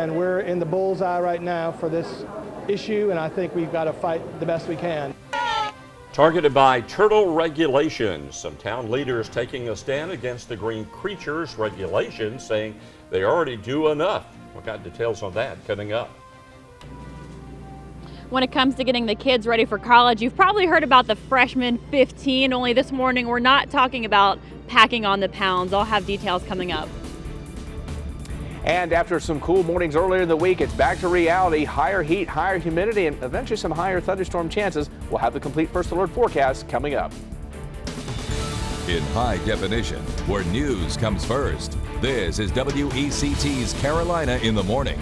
And we're in the bullseye right now for this issue, and I think we've got to fight the best we can. Targeted by turtle regulations, some town leaders taking a stand against the green creatures regulations, saying they already do enough. We've got details on that coming up. When it comes to getting the kids ready for college, you've probably heard about the Freshman 15, only this morning we're not talking about packing on the pounds. I'll have details coming up. And after some cool mornings earlier in the week, it's back to reality. Higher heat, higher humidity, and eventually some higher thunderstorm chances. We'll have the complete first alert forecast coming up. In high definition, where news comes first. This is WECT's Carolina in the Morning.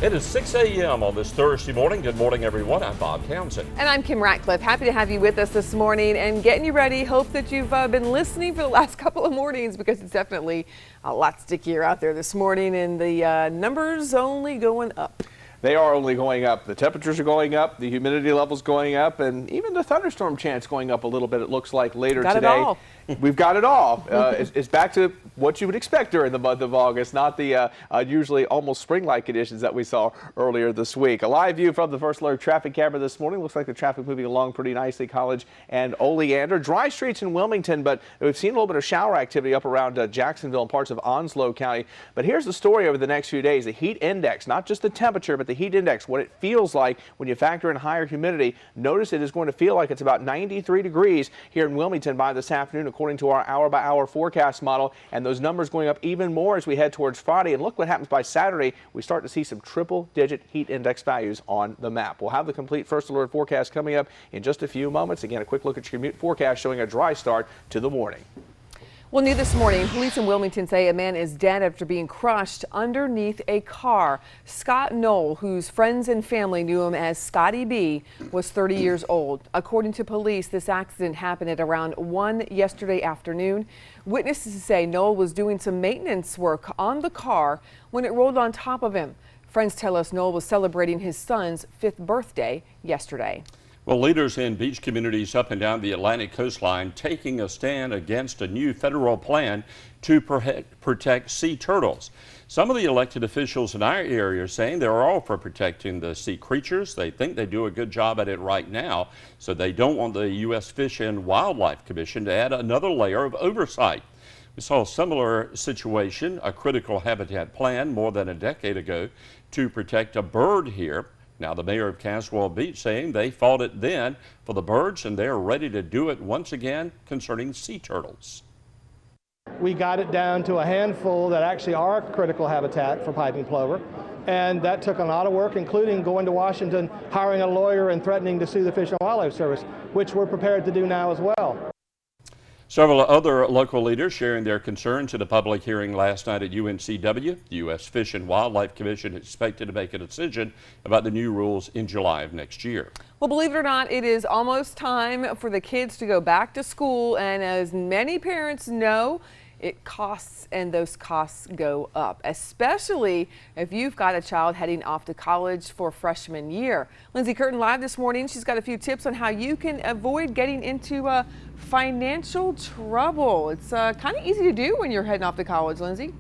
It is 6 a.m. on this Thursday morning. Good morning, everyone. I'm Bob Townsend. And I'm Kim Ratcliffe. Happy to have you with us this morning and getting you ready. Hope that you've been listening for the last couple of mornings, because it's definitely a lot stickier out there this morning, and the numbers only going up. They are only going up. The temperatures are going up, the humidity levels going up, and even the thunderstorm chance going up a little bit, it looks like, later today. Got it all. We've got it all. It's back to what you would expect during the month of August, not the usually almost spring-like conditions that we saw earlier this week. A live view from the First Alert traffic camera this morning. Looks like the traffic moving along pretty nicely. College and Oleander. Dry streets in Wilmington, but we've seen a little bit of shower activity up around Jacksonville and parts of Onslow County. But here's the story over the next few days. The heat index, not just the temperature, but the heat index, what it feels like when you factor in higher humidity. Notice it is going to feel like it's about 93 degrees here in Wilmington by this afternoon, according to our hour-by-hour forecast model, and those numbers going up even more as we head towards Friday. And look what happens by Saturday. We start to see some triple-digit heat index values on the map. We'll have the complete First Alert forecast coming up in just a few moments. Again, a quick look at your commute forecast showing a dry start to the morning. Well, new this morning, police in Wilmington say a man is dead after being crushed underneath a car. Scott Knoll, whose friends and family knew him as Scotty B, was 30 years old. According to police, this accident happened at around 1 yesterday afternoon. Witnesses say Knoll was doing some maintenance work on the car when it rolled on top of him. Friends tell us Knoll was celebrating his son's 5th birthday yesterday. Well, leaders in beach communities up and down the Atlantic coastline taking a stand against a new federal plan to protect sea turtles. Some of the elected officials in our area are saying they're all for protecting the sea creatures. They think they do a good job at it right now, so they don't want the U.S. Fish and Wildlife Commission to add another layer of oversight. We saw a similar situation, a critical habitat plan more than a decade ago to protect a bird here. Now, the mayor of Caswell Beach saying they fought it then for the birds, and they're ready to do it once again concerning sea turtles. We got it down to a handful that actually are critical habitat for piping plover, and that took a lot of work, including going to Washington, hiring a lawyer, and threatening to sue the Fish and Wildlife Service, which we're prepared to do now as well. Several other local leaders sharing their concerns at a public hearing last night at UNCW. The U.S. Fish and Wildlife Commission is expected to make a decision about the new rules in July of next year. Well, believe it or not, it is almost time for the kids to go back to school, and as many parents know, it costs, and those costs go up, especially if you've got a child heading off to college for freshman year. Lindsay Curtin live this morning. She's got a few tips on how you can avoid getting into financial trouble. It's kind of easy to do when you're heading off to college, Lindsay.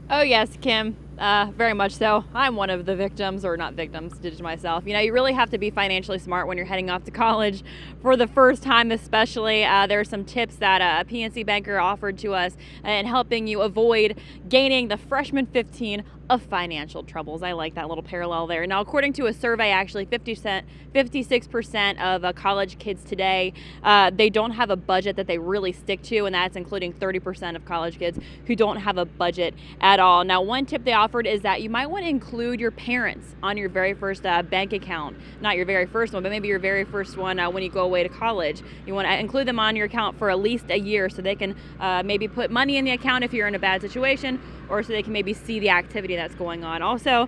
Oh yes, Kim. Very much so. I'm one of the victims, or not victims, did it myself. You know, you really have to be financially smart when you're heading off to college for the first time, especially. There are some tips that a PNC banker offered to us in helping you avoid gaining the freshman 15 of financial troubles. I like that little parallel there. Now, according to a survey, actually 56% of college kids today, they don't have a budget that they really stick to, and that's including 30% of college kids who don't have a budget at all. Now, one tip they offered is that you might want to include your parents on your very first bank account. Not your very first one, but maybe your very first one when you go away to college. You want to include them on your account for at least a year so they can maybe put money in the account if you're in a bad situation, or so they can maybe see the activity that's going on. Also,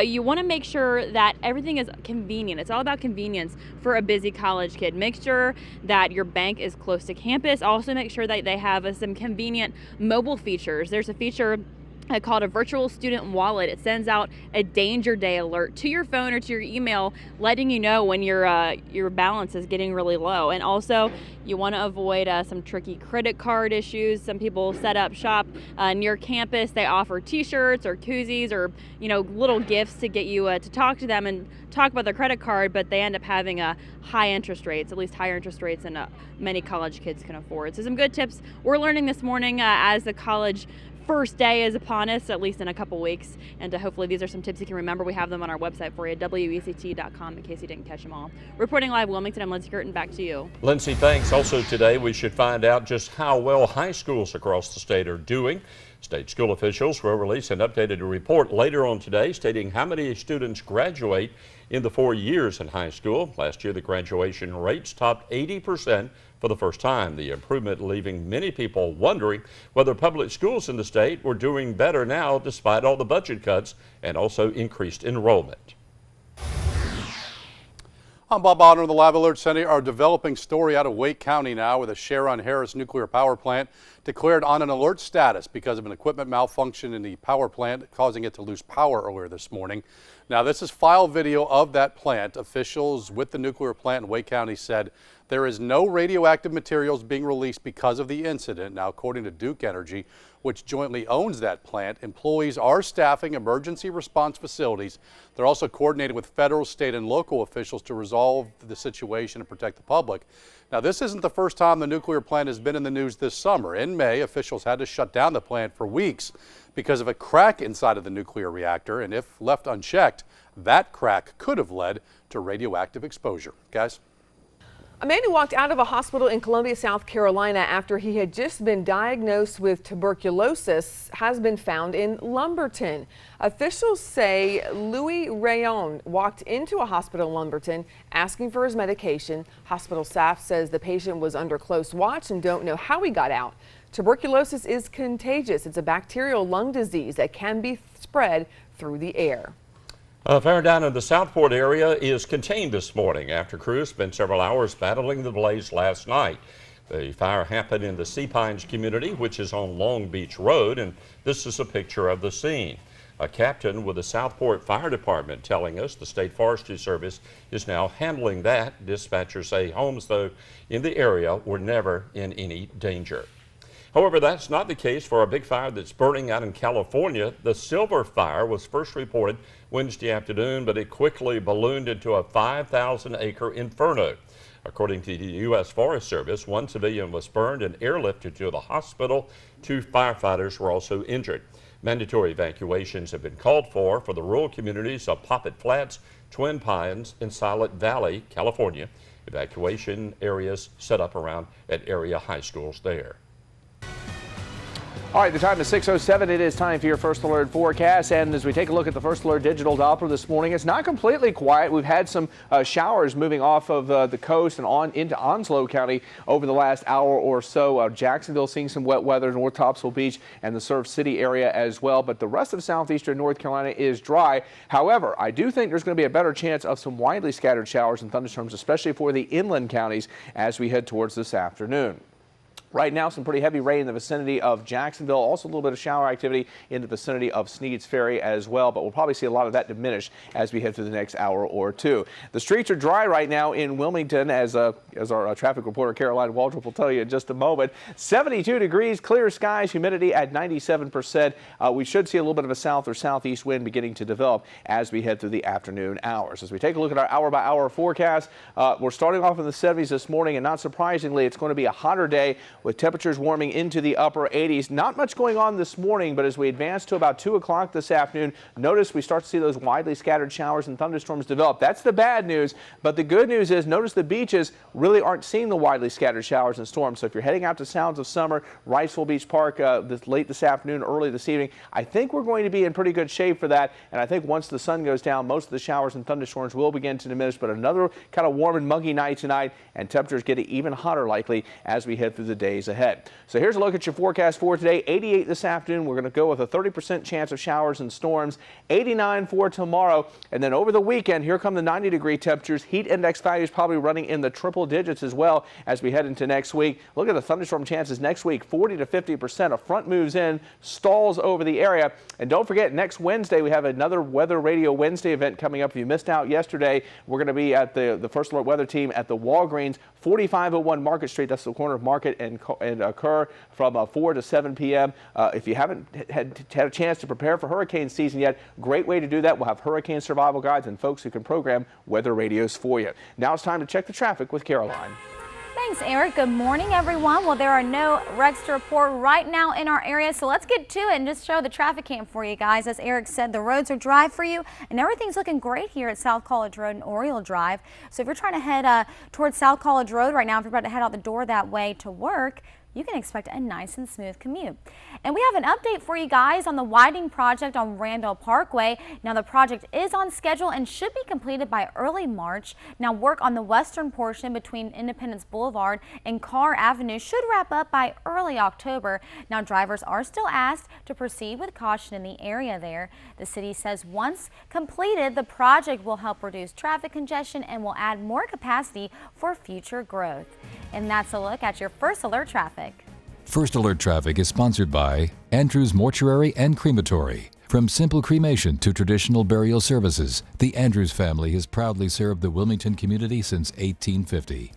you want to make sure that everything is convenient. It's all about convenience for a busy college kid. Make sure that your bank is close to campus. Also, make sure that they have some convenient mobile features. There's a feature called a virtual student wallet. It sends out a danger day alert to your phone or to your email, letting you know when your balance is getting really low. And also, you want to avoid some tricky credit card issues. Some people set up shop near campus. They offer T-shirts or koozies or little gifts to get you to talk to them and talk about their credit card, but they end up having high interest rates, at least higher interest rates than many college kids can afford. So some good tips we're learning this morning as the college first day is upon us, at least in a couple weeks, and hopefully these are some tips you can remember. We have them on our website for you, WECT.com, in case you didn't catch them all. Reporting live Wilmington, I'm Lindsay Curtin. Back to you. Lindsay, thanks. Also today, we should find out just how well high schools across the state are doing. State school officials will release an updated report later on today stating how many students graduate in the 4 years in high school. Last year, the graduation rates topped 80% for the first time. The improvement leaving many people wondering whether public schools in the state were doing better now despite all the budget cuts and also increased enrollment. I'm Bob Bonner of the Live Alert Center. Our developing story out of Wake County now, with a Sharon-Harris nuclear power plant declared on an alert status because of an equipment malfunction in the power plant, causing it to lose power earlier this morning. Now, this is file video of that plant. Officials with the nuclear plant in Wake County said there is no radioactive materials being released because of the incident. Now, according to Duke Energy, which jointly owns that plant, employees are staffing emergency response facilities. They're also coordinating with federal, state, and local officials to resolve the situation and protect the public. Now, this isn't the first time the nuclear plant has been in the news this summer. In May, officials had to shut down the plant for weeks because of a crack inside of the nuclear reactor, and if left unchecked, that crack could have led to radioactive exposure. Guys? A man who walked out of a hospital in Columbia, South Carolina after he had just been diagnosed with tuberculosis has been found in Lumberton. Officials say Louis Rayon walked into a hospital in Lumberton asking for his medication. Hospital staff says the patient was under close watch and don't know how he got out. Tuberculosis is contagious. It's a bacterial lung disease that can be spread through the air. A fire down in the Southport area is contained this morning after crews spent several hours battling the blaze last night. The fire happened in the Sea Pines community, which is on Long Beach Road, and this is a picture of the scene. A captain with the Southport Fire Department telling us the State Forestry Service is now handling that. Dispatchers say homes, though, in the area were never in any danger. However, that's not the case for a big fire that's burning out in California. The Silver Fire was first reported Wednesday afternoon, but it quickly ballooned into a 5,000-acre inferno. According to the U.S. Forest Service, one civilian was burned and airlifted to the hospital. 2 firefighters were also injured. Mandatory evacuations have been called for the rural communities of Poppet Flats, Twin Pines, and Silent Valley, California. Evacuation areas set up around at area high schools there. All right, the time is 6:07. It is time for your First Alert forecast. And as we take a look at the First Alert digital Doppler this morning, it's not completely quiet. We've had some showers moving off of the coast and on into Onslow County over the last hour or so. Jacksonville seeing some wet weather, North Topsail Beach and the Surf City area as well. But the rest of southeastern North Carolina is dry. However, I do think there's going to be a better chance of some widely scattered showers and thunderstorms, especially for the inland counties as we head towards this afternoon. Right now, some pretty heavy rain in the vicinity of Jacksonville. Also a little bit of shower activity in the vicinity of Sneads Ferry as well, but we'll probably see a lot of that diminish as we head through the next hour or two. The streets are dry right now in Wilmington, as our traffic reporter Caroline Waldrop will tell you in just a moment. 72 degrees, clear skies, humidity at 97%. We should see a little bit of a south or southeast wind beginning to develop as we head through the afternoon hours. As we take a look at our hour-by-hour forecast, we're starting off in the 70s this morning, and not surprisingly, it's going to be a hotter day with temperatures warming into the upper 80s. Not much going on this morning, but as we advance to about 2 o'clock this afternoon, notice we start to see those widely scattered showers and thunderstorms develop. That's the bad news, but the good news is notice the beaches really aren't seeing the widely scattered showers and storms. So if you're heading out to Sounds of Summer, Wrightsville Beach Park late this afternoon, early this evening, I think we're going to be in pretty good shape for that. And I think once the sun goes down, most of the showers and thunderstorms will begin to diminish, but another kind of warm and muggy night tonight, and temperatures get even hotter likely as we head through the day days ahead. So here's a look at your forecast for today. 88 this afternoon. We're going to go with a 30% chance of showers and storms. 89 for tomorrow. And then over the weekend, here come the 90-degree temperatures. Heat index values probably running in the triple digits as well as we head into next week. Look at the thunderstorm chances next week. 40 to 50%. A front moves in, stalls over the area. And don't forget, next Wednesday, we have another Weather Radio Wednesday event coming up. If you missed out yesterday, we're going to be at the First Alert Weather Team at the Walgreens, 4501 Market Street. That's the corner of Market and Kerr from 4 to 7 p.m. If you haven't had a chance to prepare for hurricane season yet, great way to do that. We'll have hurricane survival guides and folks who can program weather radios for you. Now it's time to check the traffic with Caroline. Thanks, Eric. Good morning, everyone. Well, there are no wrecks to report right now in our area, so let's get to it and just show the traffic cam for you guys. As Eric said, the roads are dry for you, and everything's looking great here at South College Road and Oriole Drive. So if you're trying to head towards South College Road right now, if you're about to head out the door that way to work, you can expect a nice and smooth commute. And we have an update for you guys on the widening project on Randall Parkway. Now the project is on schedule and should be completed by early March. Now work on the western portion between Independence Boulevard and Carr Avenue should wrap up by early October. Now drivers are still asked to proceed with caution in the area there. The city says once completed, the project will help reduce traffic congestion and will add more capacity for future growth. And that's a look at your First Alert traffic. First Alert Traffic is sponsored by Andrews Mortuary and Crematory. From simple cremation to traditional burial services, the Andrews family has proudly served the Wilmington community since 1850.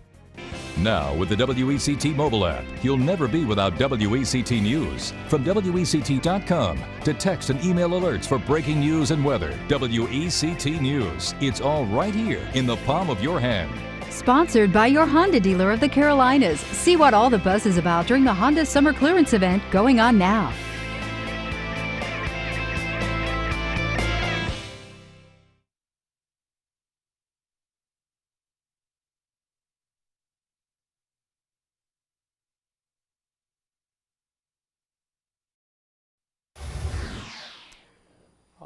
Now, with the WECT mobile app, you'll never be without WECT News. From WECT.com to text and email alerts for breaking news and weather, WECT News. It's all right here in the palm of your hand. Sponsored by your Honda dealer of the Carolinas. See what all the buzz is about during the Honda Summer Clearance event going on now.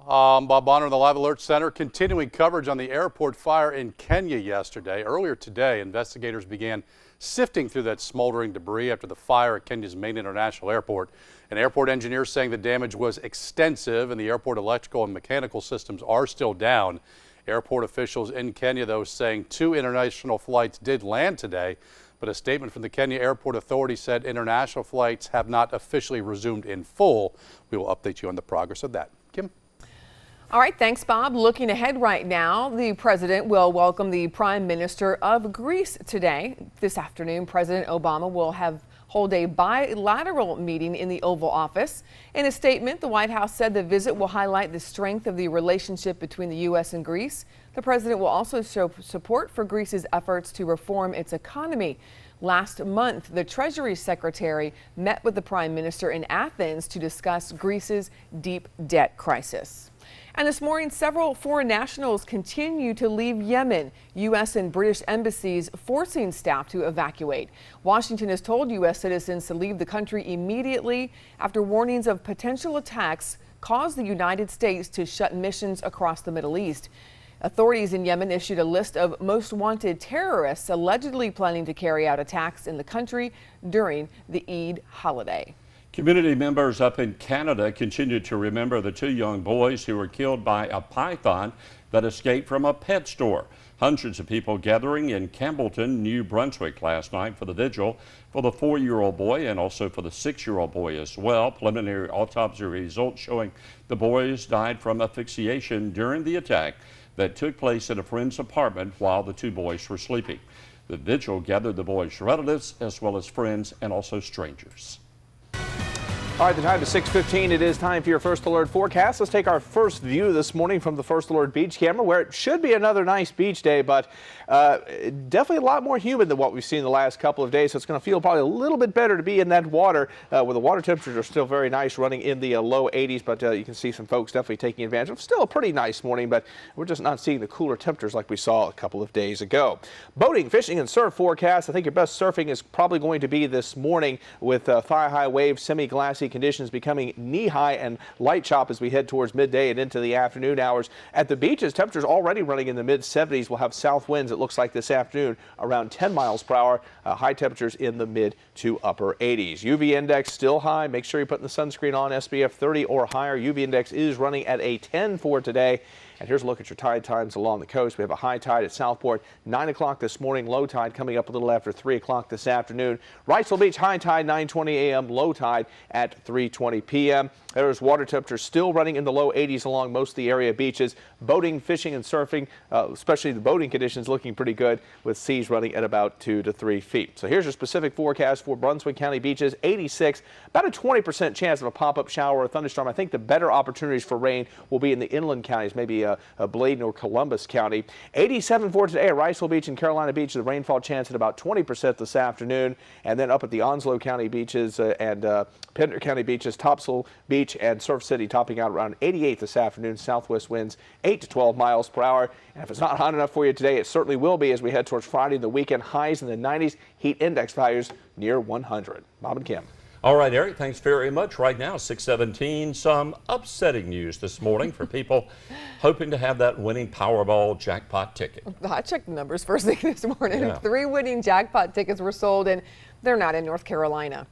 Bob Bonner in the Live Alert Center, continuing coverage on the airport fire in Kenya yesterday. Earlier today, investigators began sifting through that smoldering debris after the fire at Kenya's main international airport. And airport engineers saying the damage was extensive and the airport electrical and mechanical systems are still down. Airport officials in Kenya, though, saying 2 international flights did land today, but a statement from the Kenya Airport Authority said international flights have not officially resumed in full. We will update you on the progress of that. Kim? All right, thanks, Bob. Looking ahead right now, the president will welcome the Prime Minister of Greece today. This afternoon, President Obama will hold a bilateral meeting in the Oval Office. In a statement, the White House said the visit will highlight the strength of the relationship between the U.S. and Greece. The president will also show support for Greece's efforts to reform its economy. Last month, the Treasury Secretary met with the Prime Minister in Athens to discuss Greece's deep debt crisis. And this morning, several foreign nationals continue to leave Yemen. U.S. and British embassies forcing staff to evacuate. Washington has told U.S. citizens to leave the country immediately after warnings of potential attacks caused the United States to shut missions across the Middle East. Authorities in Yemen issued a list of most wanted terrorists allegedly planning to carry out attacks in the country during the Eid holiday. Community members up in Canada continue to remember the 2 young boys who were killed by a python that escaped from a pet store. Hundreds of people gathering in Campbellton, New Brunswick last night for the vigil for the 4-year-old boy and also for the 6-year-old boy as well. Preliminary autopsy results showing the boys died from asphyxiation during the attack that took place at a friend's apartment while the 2 boys were sleeping. The vigil gathered the boys' relatives as well as friends and also strangers. All right, the time is 6:15. It is time for your First Alert forecast. Let's take our first view this morning from the First Alert beach camera, where it should be another nice beach day, but definitely a lot more humid than what we've seen the last couple of days. So it's going to feel probably a little bit better to be in that water, where the water temperatures are still very nice, running in the low 80s. But you can see some folks definitely taking advantage of still a pretty nice morning, but we're just not seeing the cooler temperatures like we saw a couple of days ago. Boating, fishing, and surf forecast. I think your best surfing is probably going to be this morning with thigh-high waves, semi-glassy breezy conditions becoming knee-high and light chop as we head towards midday and into the afternoon hours. At the beaches, temperatures already running in the mid-70s. We'll have south winds, it looks like this afternoon, around 10 miles per hour. High temperatures in the mid to upper 80s. UV index still high. Make sure you're putting the sunscreen on, SPF 30 or higher. UV index is running at a 10 for today. And here's a look at your tide times along the coast. We have a high tide at Southport, 9 o'clock this morning. Low tide coming up a little after 3 o'clock this afternoon. Wrightsville Beach, high tide 9:20 a.m., low tide at 3:20 p.m. There's water temperatures still running in the low 80s along most of the area beaches. Boating, fishing, and surfing, especially the boating conditions, looking pretty good with seas running at about 2 to 3 feet. So here's your specific forecast for Brunswick County beaches. 86, about a 20% chance of a pop-up shower or thunderstorm. I think the better opportunities for rain will be in the inland counties, maybe Bladen or Columbus County. 87 for today at Wrightsville Beach and Carolina Beach. The rainfall chance at about 20% this afternoon. And then up at the Onslow County beaches and Pender County beaches, Topsail Beach and Surf City topping out around 88 this afternoon. Southwest winds 8 to 12 miles per hour. And if it's not hot enough for you today, it certainly will be as we head towards Friday and the weekend. Highs in the 90s, heat index values near 100. Bob and Kim. All right, Eric, thanks very much. Right now, 6:17, some upsetting news this morning for people hoping to have that winning Powerball jackpot ticket. I checked the numbers first thing this morning. Yeah. 3 winning jackpot tickets were sold, and they're not in North Carolina.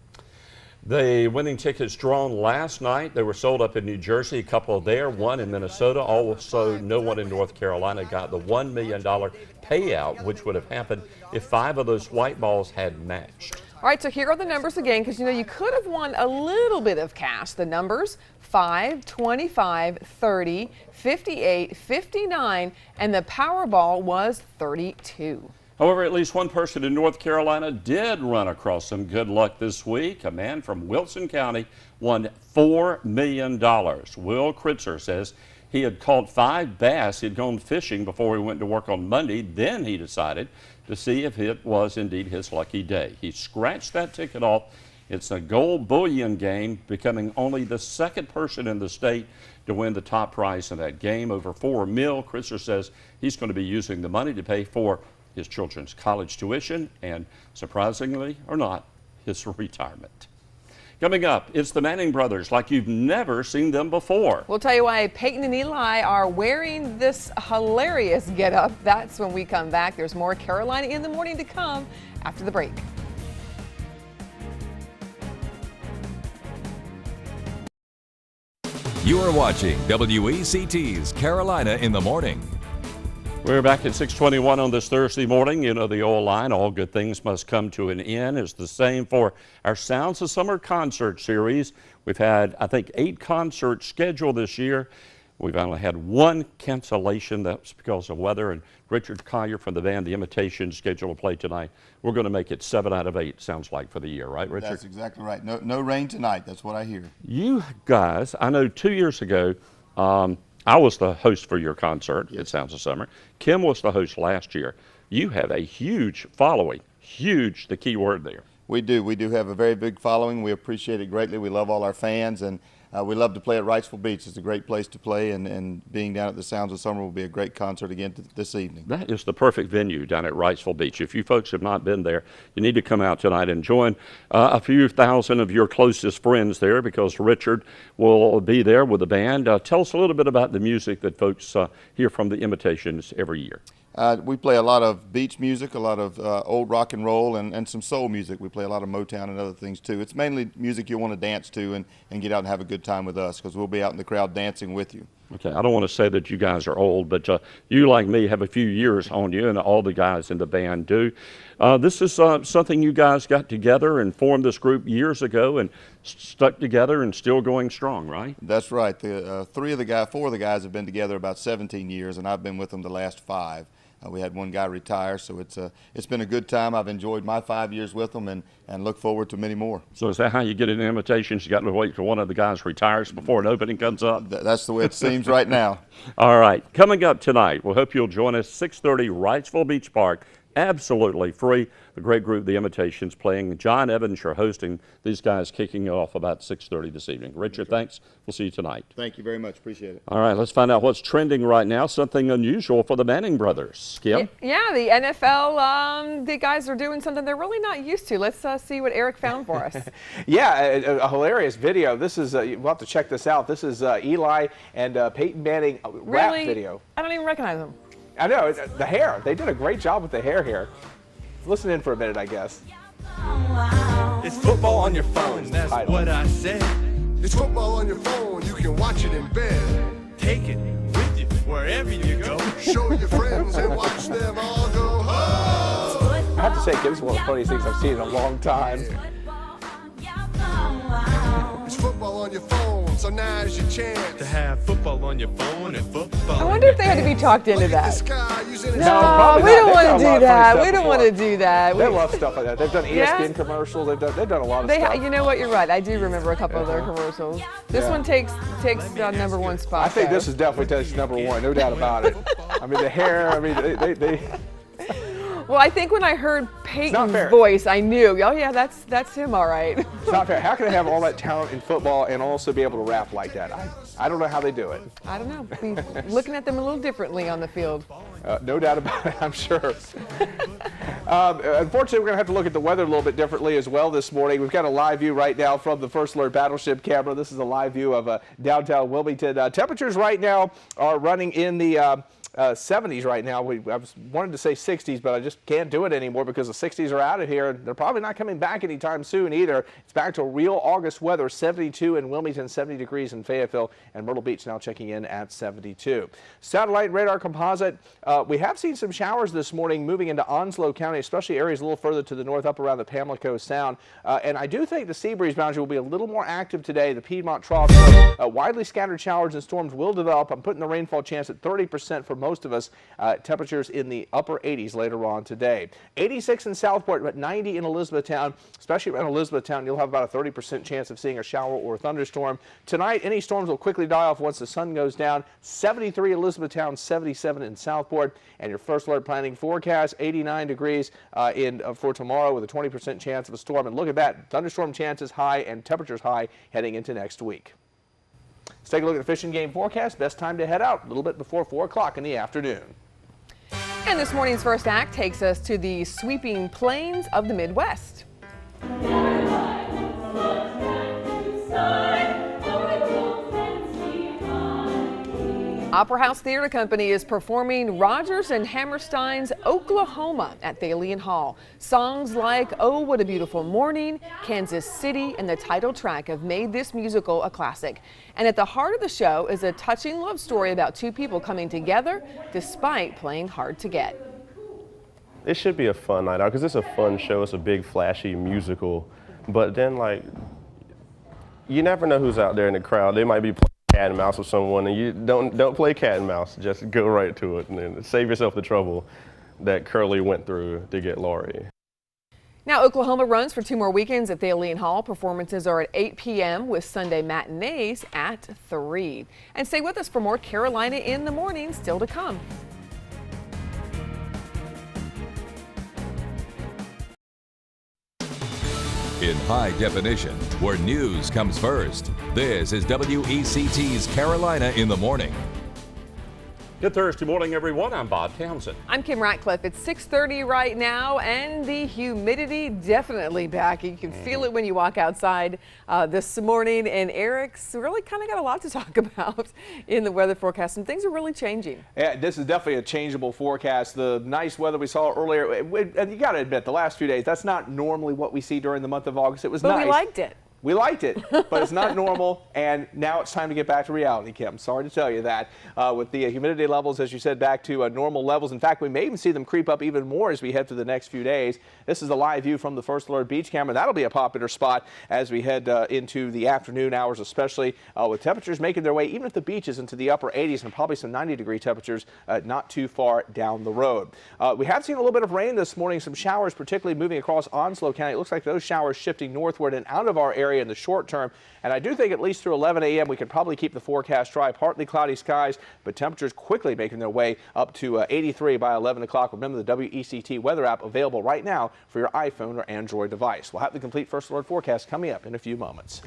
The winning tickets drawn last night, they were sold up in New Jersey, a couple there, one in Minnesota. Also, no one in North Carolina got the $1 million payout, which would have happened if 5 of those white balls had matched. All right, so here are the numbers again, because you could have won a little bit of cash. The numbers 5, 25, 30, 58, 59, and the Powerball was 32. However, at least one person in North Carolina did run across some good luck this week. A man from Wilson County won $4 million. Will Kritzer says he had caught 5 bass. He had gone fishing before he went to work on Monday. Then he decided to see if it was indeed his lucky day. He scratched that ticket off. It's a gold bullion game, becoming only the second person in the state to win the top prize in that game, over $4 million. Kritzer says he's going to be using the money to pay for his children's college tuition and, surprisingly or not, his retirement. Coming up, it's the Manning brothers like you've never seen them before. We'll tell you why Peyton and Eli are wearing this hilarious getup. That's when we come back. There's more Carolina in the Morning to come after the break. You are watching WECT's Carolina in the Morning. We're back at 6:21 on this Thursday morning. You know the old line, all good things must come to an end. It's the same for our Sounds of Summer concert series. We've had, I think, 8 concerts scheduled this year. We've only had 1 cancellation. That's because of weather. And Richard Collier from the band The Imitation scheduled to play tonight. We're going to make it 7 out of 8, sounds like, for the year, right, Richard? That's exactly right. No rain tonight. That's what I hear. You guys, I know 2 years ago, I was the host for your concert at Sounds of Summer. Kim was the host last year. You have a huge following. Huge, the key word there. We do. We do have a very big following. We appreciate it greatly. We love all our fans, and we love to play at Wrightsville Beach. It's a great place to play, and being down at the Sounds of Summer will be a great concert again this evening. That is the perfect venue down at Wrightsville Beach. If you folks have not been there, you need to come out tonight and join a few thousand of your closest friends there, because Richard will be there with the band. Tell us a little bit about the music that folks hear from the Imitations every year. We play a lot of beach music, a lot of old rock and roll, and some soul music. We play a lot of Motown and other things too. It's mainly music you want to dance to and get out and have a good time with us, because we'll be out in the crowd dancing with you. Okay, I don't want to say that you guys are old, but you, like me, have a few years on you, and all the guys in the band do. This is something you guys got together and formed this group years ago and stuck together and still going strong, right? That's right. 4 of the guys have been together about 17 years, and I've been with them the last 5. We had one guy retire, so it's been a good time. I've enjoyed my 5 years with them and look forward to many more. So is that how you get an invitation? You got to wait till one of the guys retires before an opening comes up? That's the way it seems right now. All right. Coming up tonight, we hope you'll join us 6:30 Wrightsville Beach Park, absolutely free. The great group, The Imitations, playing. John Evans, you're hosting. These guys kicking off about 6:30 this evening. Richard, thanks. We'll see you tonight. Thank you very much. Appreciate it. All right, let's find out what's trending right now. Something unusual for the Manning brothers. Kim? Yeah, the NFL, the guys are doing something they're really not used to. Let's see what Eric found for us. Yeah, a hilarious video. This is, we'll have to check this out. This is Eli and Peyton Manning rap video. I don't even recognize them. I know, the hair. They did a great job with the hair here. Listen in for a minute, I guess. It's football on your phone, that's what I said. It's football on your phone, you can watch it in bed. Take it with you wherever you go. Show your friends and watch them all go home. I have to say, Kim, this is one of the funniest things I've seen in a long time. It's football on your phone, so now's your chance To have football on your phone and football. I wonder if they had to be talked into Look at the that. sky using its No, we don't want to do that. We don't want to do that. They love stuff like that. They've done ESPN Yeah? commercials. They've done a lot of stuff. You know what? You're right. I do remember a couple of their commercials. This one takes the number one spot. I think though. this is definitely takes number one, no doubt about it. I mean, the hair, I mean, they Well, I think when I heard Peyton's fair. voice, I knew. Oh yeah, that's him, all right. it's not fair. How can they have all that talent in football and also be able to rap like that? I don't know how they do it. I don't know. We're looking at them a little differently on the field. No doubt about it, I'm sure. Unfortunately, we're going to have to look at the weather a little bit differently as well this morning. We've got a live view right now from the First Alert Battleship camera. This is a live view of downtown Wilmington. Temperatures right now are running in the 70s right now. I wanted to say 60s, but I just can't do it anymore because the 60s are out of here. They're probably not coming back anytime soon either. It's back to real August weather, 72 in Wilmington, 70 degrees in Fayetteville, and Myrtle Beach now checking in at 72. Satellite radar composite. We have seen some showers this morning moving into Onslow County, especially areas a little further to the north up around the Pamlico Sound. And I do think the sea breeze boundary will be a little more active today. The Piedmont Trough, widely scattered showers and storms will develop. I'm putting the rainfall chance at 30% for most of us. Temperatures in the upper 80s later on today. 86 in Southport, but 90 in Elizabethtown. Especially around Elizabethtown, you'll have about a 30% chance of seeing a shower or a thunderstorm. Tonight, any storms will quickly die off once the sun goes down. 73 Elizabethtown, 77 in Southport. And your First Alert planning forecast, 89 degrees for tomorrow with a 20% chance of a storm. And look at that, thunderstorm chances high and temperatures high heading into next week. Let's take a look at the fishing game forecast. Best time to head out a little bit before 4 o'clock in the afternoon. And this morning's first act takes us to the sweeping plains of the Midwest. Opera House Theater Company is performing Rodgers and Hammerstein's Oklahoma at Thalian Hall. Songs like Oh, What a Beautiful Morning, Kansas City, and the title track have made this musical a classic. And at the heart of the show is a touching love story about two people coming together despite playing hard to get. It should be a fun night out because it's a fun show. It's a big, flashy musical. But then, like, you never know who's out there in the crowd. They might be playing cat and mouse with someone, and you don't play cat and mouse. Just go right to it and then save yourself the trouble that Curly went through to get Laurie. Now, Oklahoma runs for 2 more weekends at Thalian Hall. Performances are at 8 p.m. with Sunday matinees at 3. And stay with us for more Carolina in the Morning still to come. In high definition, where news comes first. This is WECT's Carolina in the Morning. Good Thursday morning, everyone. I'm Bob Townsend. I'm Kim Ratcliffe. It's 6:30 right now, and the humidity definitely back. You can feel it when you walk outside this morning. And Eric's really kind of got a lot to talk about in the weather forecast, and things are really changing. Yeah, this is definitely a changeable forecast. The nice weather we saw earlier, and you got to admit, the last few days, that's not normally what we see during the month of August. It was nice. But we liked it. We liked it, but it's not normal, and now it's time to get back to reality, Kim. Sorry to tell you that. With the humidity levels, as you said, back to normal levels. In fact, we may even see them creep up even more as we head through the next few days. This is a live view from the First Alert Beach camera. That'll be a popular spot as we head into the afternoon hours, especially with temperatures making their way even at the beaches into the upper 80s and probably some 90-degree temperatures not too far down the road. We have seen a little bit of rain this morning, some showers particularly moving across Onslow County. It looks like those showers shifting northward and out of our area area in the short term. And I do think at least through 11 a.m. we can probably keep the forecast dry. Partly cloudy skies, but temperatures quickly making their way up to 83 by 11 o'clock. Remember the WECT weather app available right now for your iPhone or Android device. We'll have the complete First Alert forecast coming up in a few moments.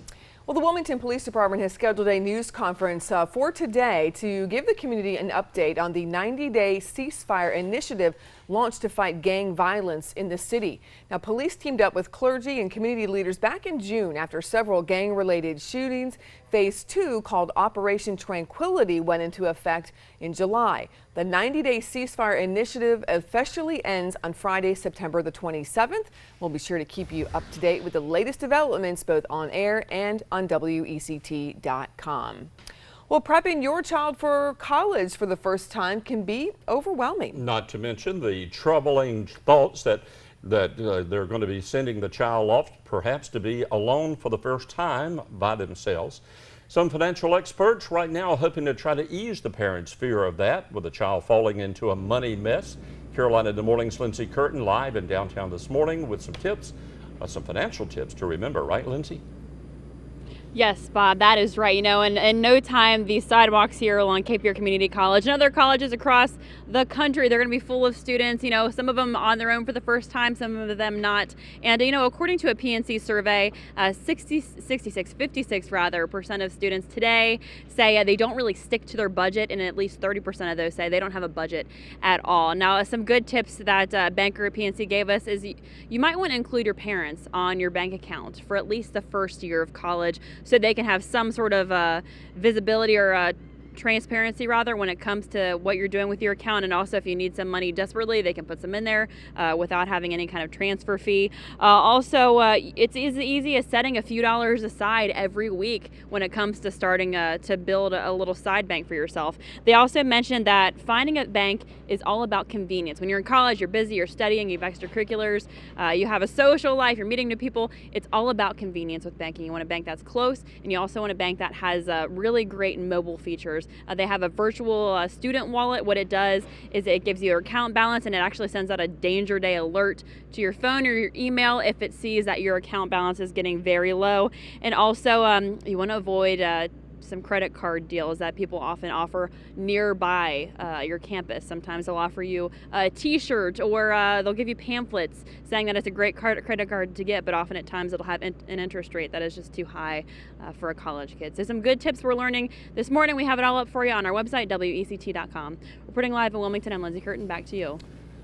Well, the Wilmington Police Department has scheduled a news conference for today to give the community an update on the 90-day ceasefire initiative launched to fight gang violence in the city. Now, police teamed up with clergy and community leaders back in June after several gang-related shootings. Phase 2, called Operation Tranquility, went into effect in July. The 90-day ceasefire initiative officially ends on Friday, September the 27th. We'll be sure to keep you up to date with the latest developments both on air and on WECT.com. Well, prepping your child for college for the first time can be overwhelming. Not to mention the troubling thoughts that they're going to be sending the child off perhaps to be alone for the first time by themselves. Some financial experts right now are hoping to try to ease the parents' fear of that with the child falling into a money mess. Carolina in the Morning's Lindsey Curtin live in downtown this morning with some tips, some financial tips to remember, right, Lindsey? Yes, Bob, that is right. You know, in no time, these sidewalks here along Cape Fear Community College and other colleges across the country, they're going to be full of students, you know, some of them on their own for the first time, some of them not. And, you know, according to a PNC survey, 56% of students today say they don't really stick to their budget, and at least 30% of those say they don't have a budget at all. Now, some good tips that banker at PNC gave us is you might want to include your parents on your bank account for at least the first year of college, so they can have some sort of visibility or transparency rather when it comes to what you're doing with your account, and also if you need some money desperately, they can put some in there without having any kind of transfer fee. Also, it's as easy as setting a few dollars aside every week when it comes to starting to build a little side bank for yourself. They also mentioned that finding a bank is all about convenience. When you're in college, you're busy, you're studying, you have extracurriculars, you have a social life, you're meeting new people. It's all about convenience with banking. You want a bank that's close, and you also want a bank that has really great mobile features. They have a virtual student wallet. What it does is it gives you your account balance, and it actually sends out a danger day alert to your phone or your email if it sees that your account balance is getting very low. And also you want to avoid some credit card deals that people often offer nearby your campus. Sometimes they'll offer you a t-shirt, or they'll give you pamphlets saying that it's a great credit card to get, but often at times it'll have an interest rate that is just too high for a college kid. So some good tips we're learning this morning. We have it all up for you on our website, WECT.com. Reporting live in Wilmington, I'm Lindsey Curtin. Back to you.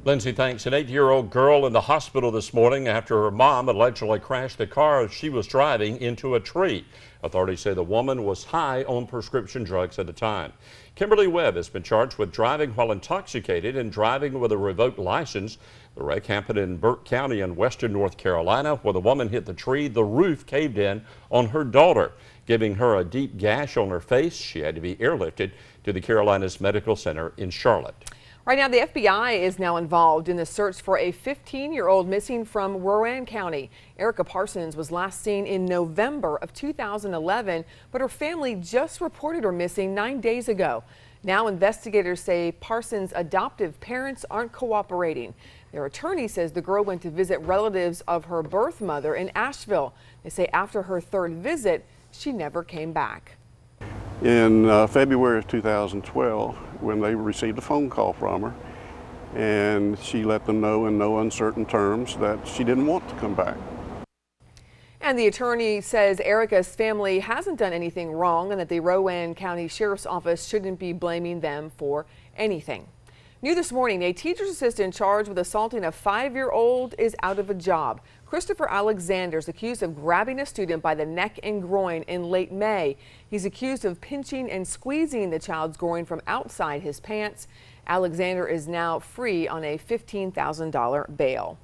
Lindsey, thanks. An 8-year-old girl in the hospital this morning after her mom allegedly crashed the car she was driving into a tree. Authorities say the woman was high on prescription drugs at the time. Kimberly Webb has been charged with driving while intoxicated and driving with a revoked license. The wreck happened in Burke County in western North Carolina, where the woman hit the tree. The roof caved in on her daughter, giving her a deep gash on her face. She had to be airlifted to the Carolinas Medical Center in Charlotte. Right now, the FBI is now involved in the search for a 15-year-old missing from Rowan County. Erica Parsons was last seen in November of 2011, but her family just reported her missing 9 days ago. Now investigators say Parsons' adoptive parents aren't cooperating. Their attorney says the girl went to visit relatives of her birth mother in Asheville. They say after her third visit, she never came back. In February of 2012, when they received a phone call from her, and she let them know in no uncertain terms that she didn't want to come back. And the attorney says Erica's family hasn't done anything wrong and that the Rowan County Sheriff's Office shouldn't be blaming them for anything. New this morning, a teacher's assistant charged with assaulting a 5-year-old is out of a job. Christopher Alexander is accused of grabbing a student by the neck and groin in late May. He's accused of pinching and squeezing the child's groin from outside his pants. Alexander is now free on a $15,000 bail.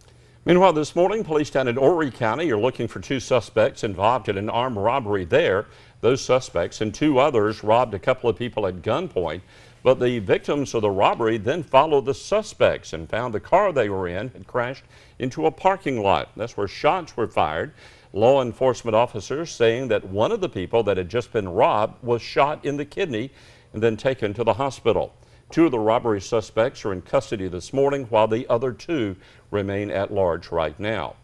Meanwhile, this morning, police down in Horry County are looking for 2 suspects involved in an armed robbery there. Those suspects and 2 others robbed a couple of people at gunpoint, but the victims of the robbery then followed the suspects and found the car they were in had crashed into a parking lot. That's where shots were fired. Law enforcement officers saying that one of the people that had just been robbed was shot in the kidney and then taken to the hospital. 2 of the robbery suspects are in custody this morning, while the other 2 remain at large right now.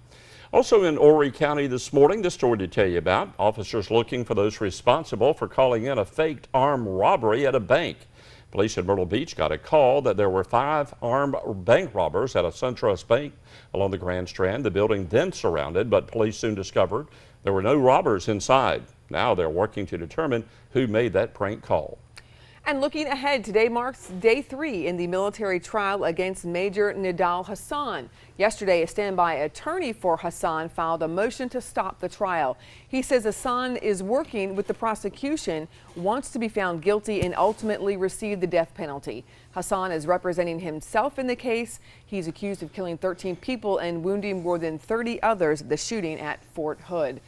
Also in Horry County this morning, the story to tell you about, officers looking for those responsible for calling in a faked armed robbery at a bank. Police at Myrtle Beach got a call that there were 5 armed bank robbers at a SunTrust bank along the Grand Strand. The building then surrounded, but police soon discovered there were no robbers inside. Now they're working to determine who made that prank call. And looking ahead, today marks day 3 in the military trial against Major Nidal Hasan. Yesterday, a standby attorney for Hasan filed a motion to stop the trial. He says Hasan is working with the prosecution, wants to be found guilty and ultimately receive the death penalty. Hasan is representing himself in the case. He's accused of killing 13 people and wounding more than 30 others at the shooting at Fort Hood.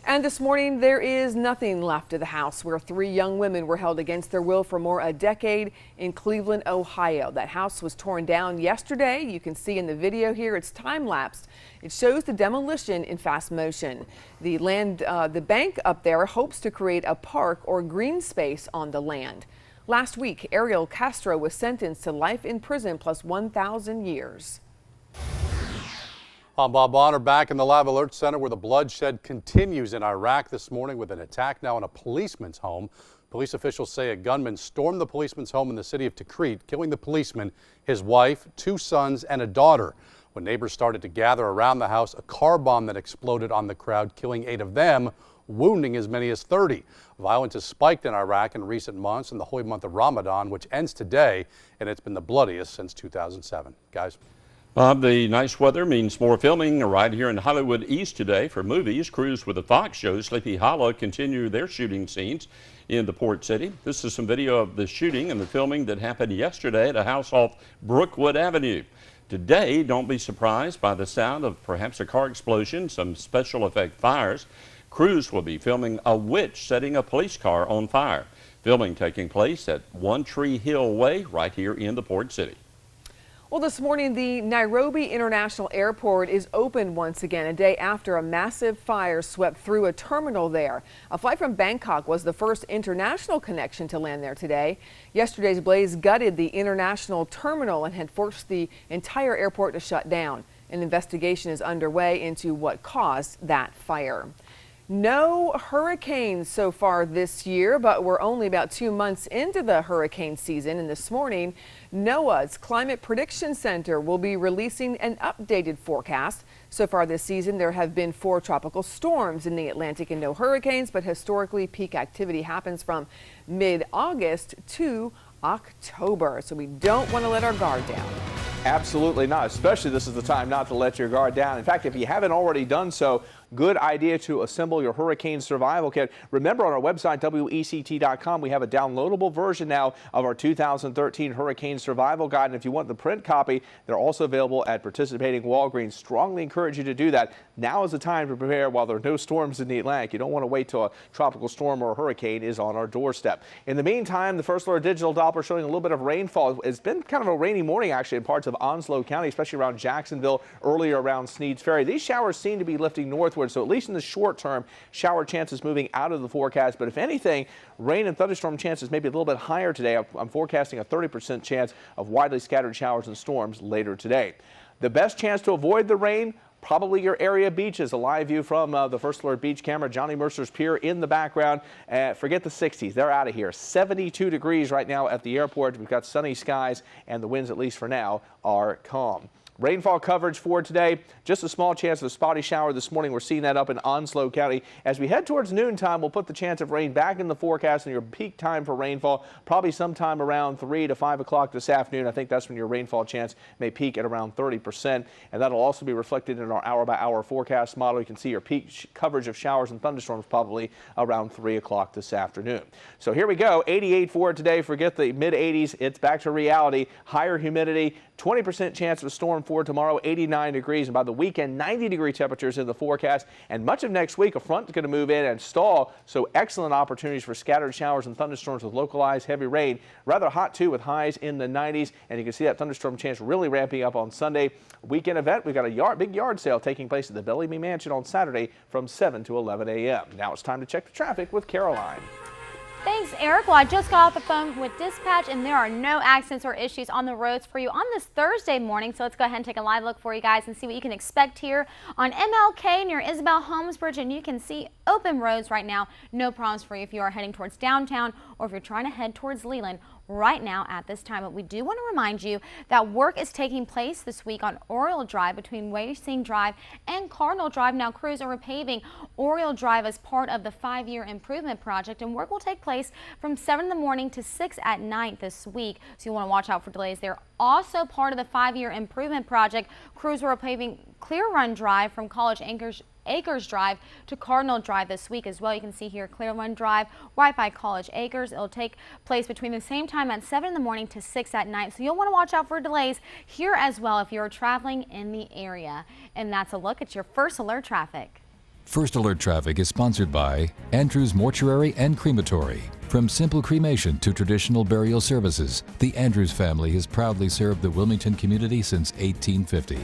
And this morning, there is nothing left of the house where 3 young women were held against their will for more a decade in Cleveland, Ohio. That house was torn down yesterday. You can see in the video here, it's time-lapsed. It shows the demolition in fast motion. The bank up there hopes to create a park or green space on the land. Last week, Ariel Castro was sentenced to life in prison plus 1,000 years. I'm Bob Bonner back in the Live Alert Center where the bloodshed continues in Iraq this morning with an attack now on a policeman's home. Police officials say a gunman stormed the policeman's home in the city of Tikrit, killing the policeman, his wife, 2 sons, and a daughter. When neighbors started to gather around the house, a car bomb that exploded on the crowd, killing 8 of them, wounding as many as 30. Violence has spiked in Iraq in recent months in the holy month of Ramadan, which ends today, and it's been the bloodiest since 2007. Guys. Bob, the nice weather means more filming right here in Hollywood East today for movies. Crews with the Fox show Sleepy Hollow continue their shooting scenes in the port city. This is some video of the shooting and the filming that happened yesterday at a house off Brookwood Avenue. Today, don't be surprised by the sound of perhaps a car explosion, some special effect fires. Crews will be filming a witch setting a police car on fire. Filming taking place at One Tree Hill Way right here in the port city. Well, this morning, the Nairobi International Airport is open once again, a day after a massive fire swept through a terminal there. A flight from Bangkok was the first international connection to land there today. Yesterday's blaze gutted the international terminal and had forced the entire airport to shut down. An investigation is underway into what caused that fire. No hurricanes so far this year, but we're only about 2 months into the hurricane season. And this morning, NOAA's Climate Prediction Center will be releasing an updated forecast. So far this season, there have been 4 tropical storms in the Atlantic and no hurricanes, but historically peak activity happens from mid-August to October. So we don't want to let our guard down. Absolutely not, especially this is the time not to let your guard down. In fact, if you haven't already done so, good idea to assemble your hurricane survival kit. Remember, on our website, WECT.com, we have a downloadable version now of our 2013 Hurricane Survival Guide. And if you want the print copy, they're also available at participating Walgreens. Strongly encourage you to do that. Now is the time to prepare while there are no storms in the Atlantic. You don't want to wait till a tropical storm or a hurricane is on our doorstep. In the meantime, the First Alert Digital Doppler showing a little bit of rainfall. It's been kind of a rainy morning, actually, in parts of Onslow County, especially around Jacksonville, earlier around Sneads Ferry. These showers seem to be lifting northward, so at least in the short term, shower chances moving out of the forecast. But if anything, rain and thunderstorm chances may be a little bit higher today. I'm forecasting a 30% chance of widely scattered showers and storms later today. The best chance to avoid the rain, probably your area beaches. A live view from the First Alert Beach camera. Johnny Mercer's Pier in the background. Forget the 60s. They're out of here. 72 degrees right now at the airport. We've got sunny skies, and the winds, at least for now, are calm. Rainfall coverage for today, just a small chance of a spotty shower this morning. We're seeing that up in Onslow County. As we head towards noontime, we'll put the chance of rain back in the forecast, and your peak time for rainfall probably sometime around 3 to 5 o'clock this afternoon. I think that's when your rainfall chance may peak at around 30%, and that'll also be reflected in our hour-by-hour forecast model. You can see your peak coverage of showers and thunderstorms probably around 3 o'clock this afternoon. So here we go, 88 for today. Forget the mid-80s. It's back to reality. Higher humidity, 20% chance of a storm for tomorrow, 89 degrees. And by the weekend, 90-degree temperatures in the forecast. And much of next week, a front is going to move in and stall. So excellent opportunities for scattered showers and thunderstorms with localized heavy rain. Rather hot, too, with highs in the 90s. And you can see that thunderstorm chance really ramping up on Sunday. Weekend event, we've got a big yard sale taking place at the Bellamy Mansion on Saturday from 7 to 11 a.m. Now it's time to check the traffic with Caroline. Thanks, Eric. Well, I just got off the phone with dispatch, and there are no accidents or issues on the roads for you on this Thursday morning. So let's go ahead and take a live look for you guys and see what you can expect here on MLK near Isabel Holmes Bridge. And you can see open roads right now. No problems for you if you are heading towards downtown or if you're trying to head towards Leland right now at this time. But we do want to remind you that work is taking place this week on Oriole Drive between Wayne Drive and Cardinal Drive. Now, crews are repaving Oriole Drive as part of the 5-year improvement project, and work will take place from 7 in the morning to 6 at night this week. So you want to watch out for delays there. Also part of the 5-year improvement project, crews are repaving Clear Run Drive from College Acres Drive to Cardinal Drive this week as well. You can see here Clear Run Drive right by College Acres. It'll take place between the same time at 7 in the morning to 6 at night. So you'll want to watch out for delays here as well if you're traveling in the area. And that's a look at your First Alert traffic. First Alert Traffic is sponsored by Andrews Mortuary and Crematory. From simple cremation to traditional burial services, the Andrews family has proudly served the Wilmington community since 1850.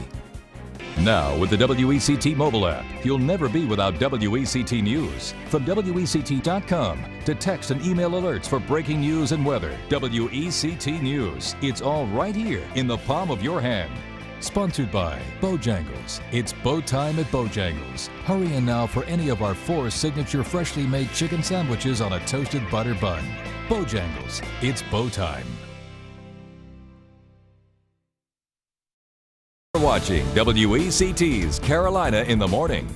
Now, with the WECT mobile app, you'll never be without WECT News. From WECT.com to text and email alerts for breaking news and weather. WECT News. It's all right here in the palm of your hand. Sponsored by Bojangles. It's bow time at Bojangles. Hurry in now for any of our 4 signature freshly made chicken sandwiches on a toasted butter bun. Bojangles. It's bow time. Watching WECT's Carolina in the Morning.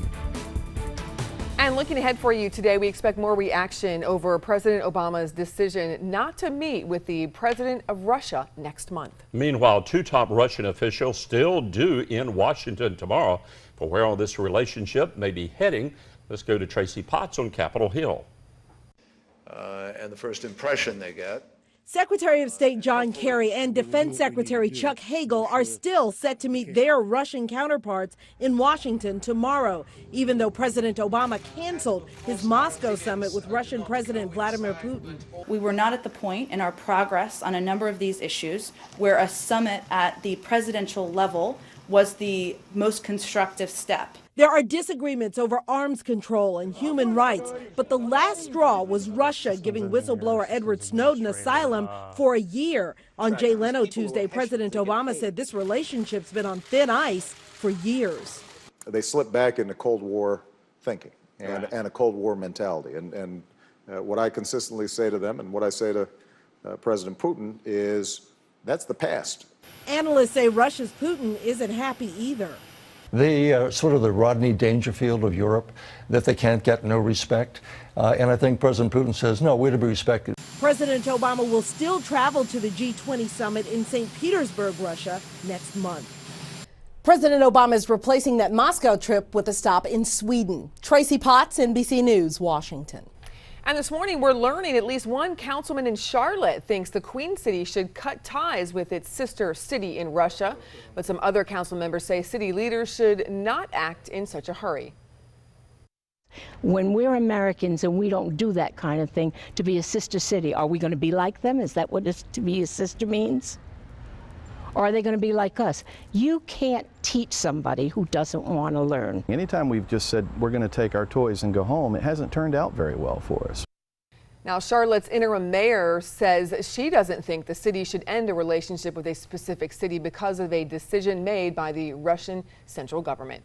And looking ahead for you today, we expect more reaction over President Obama's decision not to meet with the president of Russia next month. Meanwhile, 2 top Russian officials still due in Washington tomorrow. For where all this relationship may be heading, let's go to Tracy Potts on Capitol Hill. And the first impression they get. Secretary of State John Kerry and Defense Secretary Chuck Hagel are still set to meet their Russian counterparts in Washington tomorrow, even though President Obama canceled his Moscow summit with Russian President Vladimir Putin. We were not at the point in our progress on a number of these issues where a summit at the presidential level was the most constructive step. There are disagreements over arms control and human rights, but the last straw was Russia giving whistleblower Edward Snowden asylum for a year. On Jay Leno Tuesday, President Obama said this relationship's been on thin ice for years. They slipped back into Cold War thinking and a Cold War mentality. And what I consistently say to them and what I say to President Putin is that's the past. Analysts say Russia's Putin isn't happy either. They sort of the Rodney Dangerfield of Europe, that they can't get no respect. And I think President Putin says, no, we're to be respected. President Obama will still travel to the G20 summit in St. Petersburg, Russia, next month. President Obama is replacing that Moscow trip with a stop in Sweden. Tracy Potts, NBC News, Washington. And this morning, we're learning at least one councilman in Charlotte thinks the Queen City should cut ties with its sister city in Russia. But some other council members say city leaders should not act in such a hurry. When we're Americans and we don't do that kind of thing, to be a sister city, are we going to be like them? Is that what to be a sister means? Or are they going to be like us? You can't teach somebody who doesn't want to learn. Anytime we've just said we're going to take our toys and go home, it hasn't turned out very well for us. Now, Charlotte's interim mayor says she doesn't think the city should end a relationship with a specific city because of a decision made by the Russian central government.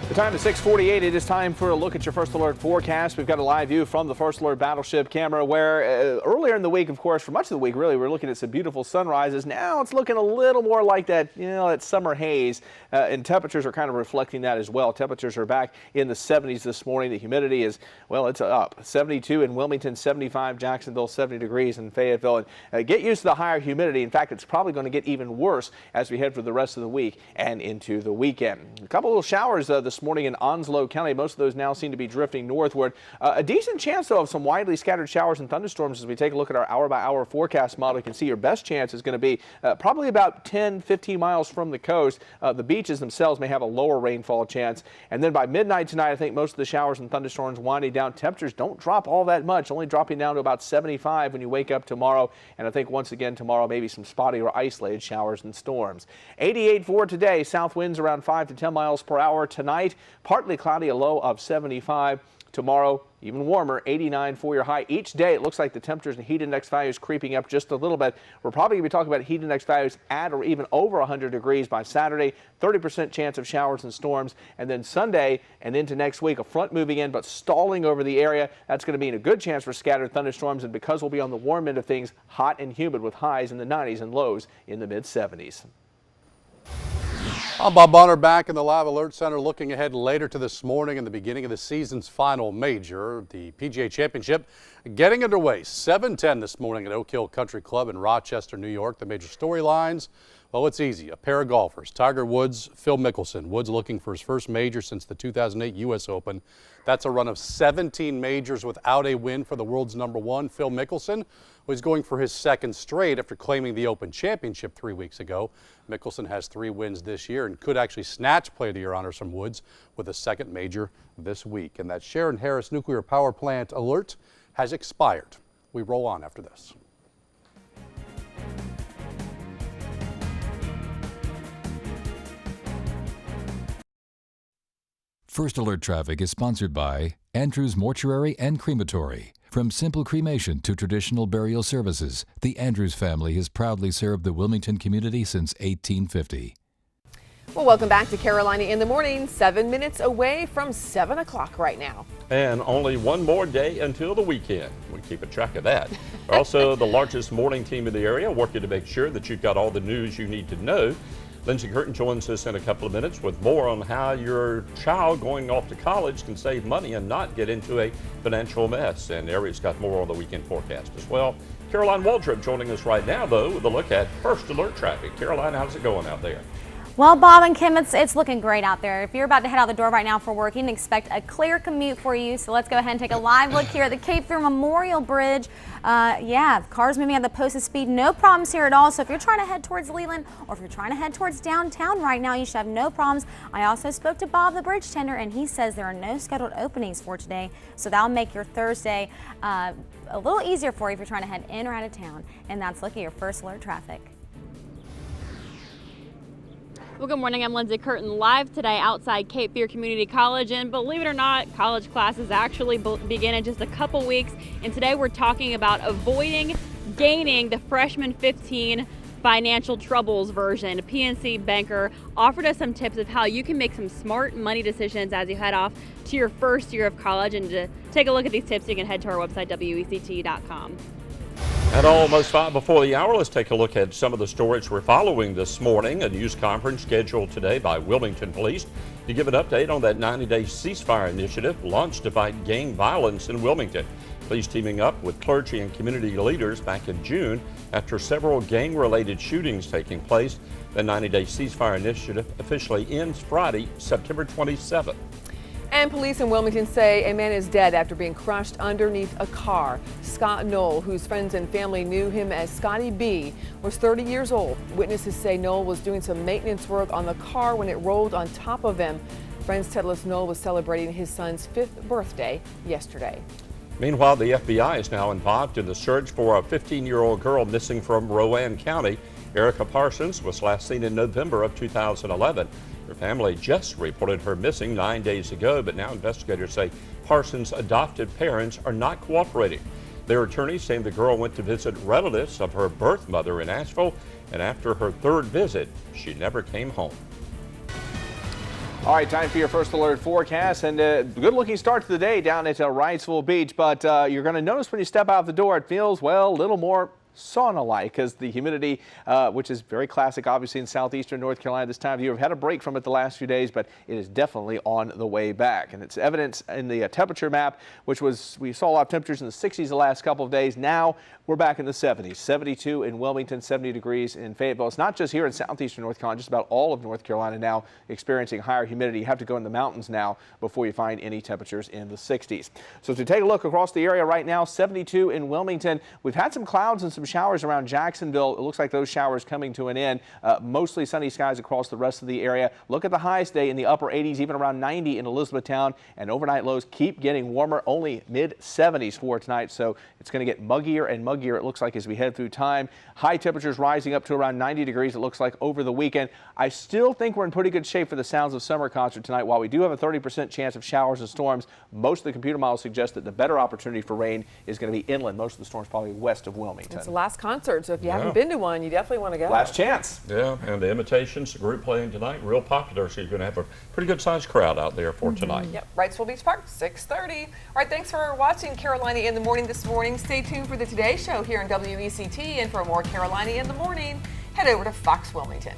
The time is 6:48. It is time for a look at your First Alert forecast. We've got a live view from the First Alert battleship camera where earlier in the week, of course, for much of the week, really, we're looking at some beautiful sunrises. Now it's looking a little more like that, that summer haze, and temperatures are kind of reflecting that as well. Temperatures are back in the 70s this morning. The humidity is, well, it's up. 72 in Wilmington, 75 Jacksonville, 70 degrees in Fayetteville. And get used to the higher humidity. In fact, it's probably going to get even worse as we head for the rest of the week and into the weekend. A couple little showers this morning in Onslow County. Most of those now seem to be drifting northward. A decent chance, though, of some widely scattered showers and thunderstorms as we take a look at our hour-by-hour forecast model. You can see your best chance is going to be probably about 10, 15 miles from the coast. The beaches themselves may have a lower rainfall chance. And then by midnight tonight, I think most of the showers and thunderstorms winding down. Temperatures don't drop all that much, only dropping down to about 75 when you wake up tomorrow. And I think once again tomorrow, maybe some spotty or isolated showers and storms. 88 for today. South winds around 5 to 10 miles per hour tonight. tonight, partly cloudy, a low of 75. Tomorrow, even warmer, 89 for your high. Each day, it looks like the temperatures and heat index values creeping up just a little bit. We're probably going to be talking about heat index values at or even over 100 degrees by Saturday. 30% chance of showers and storms. And then Sunday and into next week, a front moving in but stalling over the area. That's going to mean a good chance for scattered thunderstorms. And because we'll be on the warm end of things, hot and humid with highs in the 90s and lows in the mid-70s. I'm Bob Bonner back in the Live Alert Center, looking ahead later to this morning and the beginning of the season's final major, the PGA Championship, getting underway 7:10 this morning at Oak Hill Country Club in Rochester, New York. The major storylines, well, it's easy. A pair of golfers, Tiger Woods, Phil Mickelson. Woods looking for his first major since the 2008 U.S. Open. That's a run of 17 majors without a win for the world's #1, Phil Mickelson, who is going for his second straight after claiming the Open Championship 3 weeks ago. Mickelson has 3 wins this year and could actually snatch Play of the Year honors from Woods with a second major this week. And that Sharon Harris nuclear power plant alert has expired. We roll on after this. First Alert Traffic is sponsored by Andrews Mortuary and Crematory. From simple cremation to traditional burial services, the Andrews family has proudly served the Wilmington community since 1850. Well, welcome back to Carolina in the Morning. 7 minutes away from 7 o'clock right now. And only one more day until the weekend. We keep a track of that. Also, the largest morning team in the area working to make sure that you've got all the news you need to know. Lindsay Curtin joins us in a couple of minutes with more on how your child going off to college can save money and not get into a financial mess. And Ari's got more on the weekend forecast as well. Caroline Waldrop joining us right now, though, with a look at First Alert Traffic. Caroline, how's it going out there? Well, Bob and Kim, it's looking great out there. If you're about to head out the door right now for work, you can expect a clear commute for you. So let's go ahead and take a live look here at the Cape Fear Memorial Bridge. Yeah, cars moving at the posted speed, no problems here at all. So if you're trying to head towards Leland or if you're trying to head towards downtown right now, you should have no problems. I also spoke to Bob, the bridge tender, and he says there are no scheduled openings for today. So that'll make your Thursday a little easier for you if you're trying to head in or out of town. And that's looking at your First Alert Traffic. Well, good morning. I'm Lindsay Curtin, live today outside Cape Fear Community College. And believe it or not, college classes actually begin in just a couple weeks. And today we're talking about avoiding gaining the freshman 15 financial troubles version. PNC Banker offered us some tips of how you can make some smart money decisions as you head off to your first year of college. And to take a look at these tips, you can head to our website, WECT.com. At almost 5 before the hour, let's take a look at some of the stories we're following this morning. A news conference scheduled today by Wilmington Police to give an update on that 90-day ceasefire initiative launched to fight gang violence in Wilmington. Police teaming up with clergy and community leaders back in June after several gang-related shootings taking place. The 90-day ceasefire initiative officially ends Friday, September 27th. And police in Wilmington say a man is dead after being crushed underneath a car. Scott Knoll, whose friends and family knew him as Scotty B, was 30 years old. Witnesses say Knoll was doing some maintenance work on the car when it rolled on top of him. Friends tell us Knoll was celebrating his son's 5th birthday yesterday. Meanwhile, the FBI is now involved in the search for a 15-year-old girl missing from Rowan County. Erica Parsons was last seen in November of 2011. Her family just reported her missing 9 days ago, but now investigators say Parsons' adopted parents are not cooperating. Their attorneys saying the girl went to visit relatives of her birth mother in Asheville, and after her 3rd visit, she never came home. All right, time for your First Alert forecast, and a good-looking start to the day down at Wrightsville Beach, but you're going to notice when you step out the door, it feels, well, a little more sauna-like because the humidity, which is very classic obviously in southeastern North Carolina this time of year. We've had a break from it the last few days, but it is definitely on the way back. And it's evidence in the temperature map, which was, we saw a lot of temperatures in the 60s the last couple of days. Now we're back in the 70s, 72 in Wilmington, 70 degrees in Fayetteville. It's not just here in southeastern North Carolina, just about all of North Carolina now experiencing higher humidity. You have to go in the mountains now before you find any temperatures in the 60s. So to take a look across the area right now, 72 in Wilmington. We've had some clouds and some showers around Jacksonville. It looks like those showers coming to an end. Mostly sunny skies across the rest of the area. Look at the highest day in the upper 80s, even around 90 in Elizabethtown. And overnight lows keep getting warmer, only mid-70s for tonight. So it's going to get muggier and muggier, it looks like, as we head through time. High temperatures rising up to around 90 degrees, it looks like, over the weekend. I still think we're in pretty good shape for the Sounds of Summer concert tonight. While we do have a 30% chance of showers and storms, most of the computer models suggest that the better opportunity for rain is going to be inland. Most of the storms probably west of Wilmington. It's the last concert, so if you haven't been to one, you definitely want to go. Last chance. Yeah, and the Imitations, the group playing tonight, real popular, so you're going to have a pretty good sized crowd out there for tonight. Yep, Wrightsville Beach Park, 6:30. All right, thanks for watching Carolina in the Morning this morning. Stay tuned for the Today Show here on WECT, and for more Carolina in the Morning, head over to Fox Wilmington.